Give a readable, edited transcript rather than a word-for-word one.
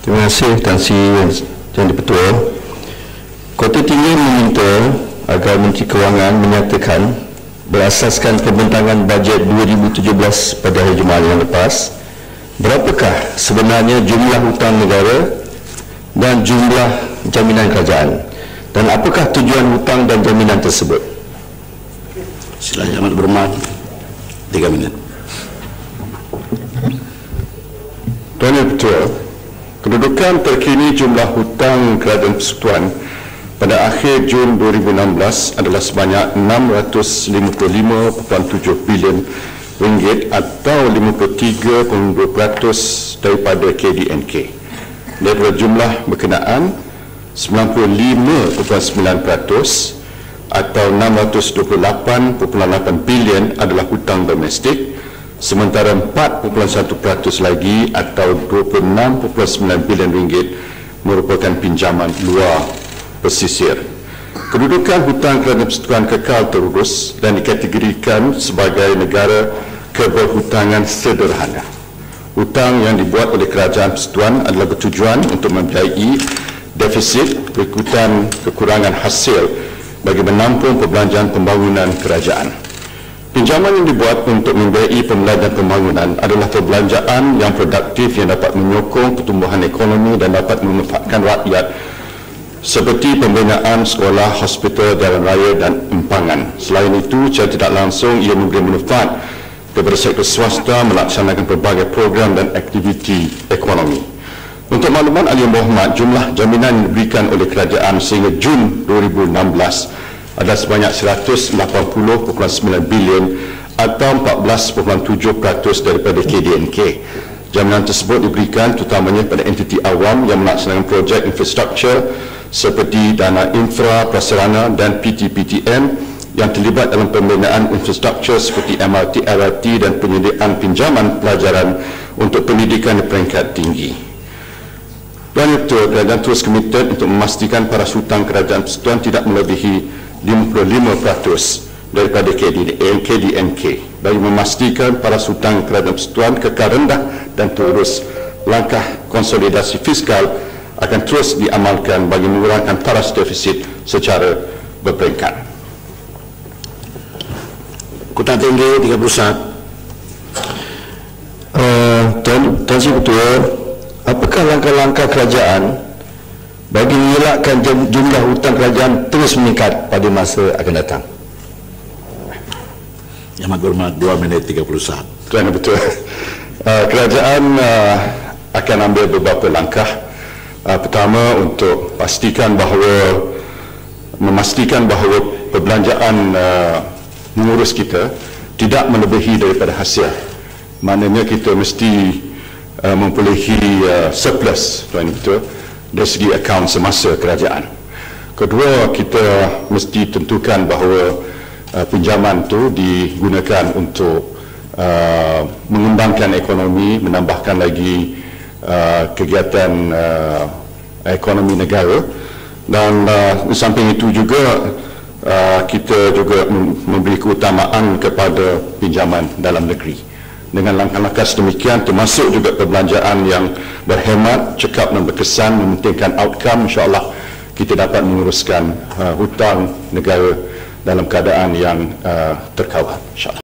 Terima kasih Tan Sri Yang di-Pertua. Kota Tinggi meminta agar Menteri Kewangan menyatakan berasaskan pembentangan bajet 2017 pada hari Jumaat yang lepas, berapakah sebenarnya jumlah hutang negara dan jumlah jaminan kerajaan, dan apakah tujuan hutang dan jaminan tersebut? Sila Yang Berhormat, 3 minit. Tuan Yang Ketua, kedudukan terkini jumlah hutang Kerajaan Persekutuan pada akhir Jun 2016 adalah sebanyak 655.7 bilion ringgit atau 53.2% daripada KDNK. Daripada jumlah berkenaan, 95.9% atau 628.8 bilion adalah hutang domestik, sementara 4.1% lagi atau 26.9 bilion ringgit merupakan pinjaman luar pesisir. Kedudukan hutang Kerajaan Persekutuan kekal terurus dan dikategorikan sebagai negara keberhutangan sederhana. Hutang yang dibuat oleh Kerajaan Persekutuan adalah bertujuan untuk membiayai defisit berikutan kekurangan hasil bagi menampung perbelanjaan pembangunan kerajaan. Pinjaman yang dibuat untuk membiayai pembelanjaan pembangunan adalah perbelanjaan yang produktif yang dapat menyokong pertumbuhan ekonomi dan dapat memanfaatkan rakyat, seperti pembinaan sekolah, hospital, jalan raya dan empangan. Selain itu, secara tidak langsung ia memberi manfaat kepada sektor swasta melaksanakan pelbagai program dan aktiviti ekonomi. Untuk makluman Ahli Yang Berhormat, jumlah jaminan yang diberikan oleh kerajaan sehingga Jun 2016 adalah sebanyak 180.9 bilion atau 14.7% daripada KDNK. Jaminan tersebut diberikan terutamanya pada entiti awam yang melaksanakan projek infrastruktur seperti dana infra, prasarana dan PT-PTN yang terlibat dalam pembinaan infrastruktur seperti MRT, LRT dan penyediaan pinjaman pelajaran untuk pendidikan di peringkat tinggi. Tuan Yang Ketua, kerajaan terus komited untuk memastikan paras hutang Kerajaan Persekutuan tidak melebihi 55% daripada KDNK bagi memastikan paras hutang Kerajaan Persekutuan kekal rendah dan terus. Langkah konsolidasi fiskal akan terus diamalkan bagi mengurangkan paras defisit secara berperingkat. Kota Tinggi 31. Tuan Sri Ketua, apakah langkah-langkah kerajaan bagi mengelakkan jumlah hutang kerajaan terus meningkat pada masa akan datang? Yang Berhormat, 2 minit 31. Tuan Yang Ketua, kerajaan akan ambil beberapa langkah. Pertama, untuk memastikan bahawa perbelanjaan mengurus kita tidak melebihi daripada hasil. Maknanya kita mesti memperolehi surplus, Tuan Yang Ketua, dari segi akaun semasa kerajaan. Kedua, kita mesti tentukan bahawa pinjaman itu digunakan untuk mengembangkan ekonomi, menambahkan lagi kegiatan ekonomi negara, dan di samping itu juga kita juga memberi keutamaan kepada pinjaman dalam negeri. Dengan langkah-langkah sedemikian, termasuk juga perbelanjaan yang berhemat, cekap dan berkesan, mementingkan outcome, insya-Allah kita dapat menguruskan hutang negara dalam keadaan yang terkawal, insya-Allah.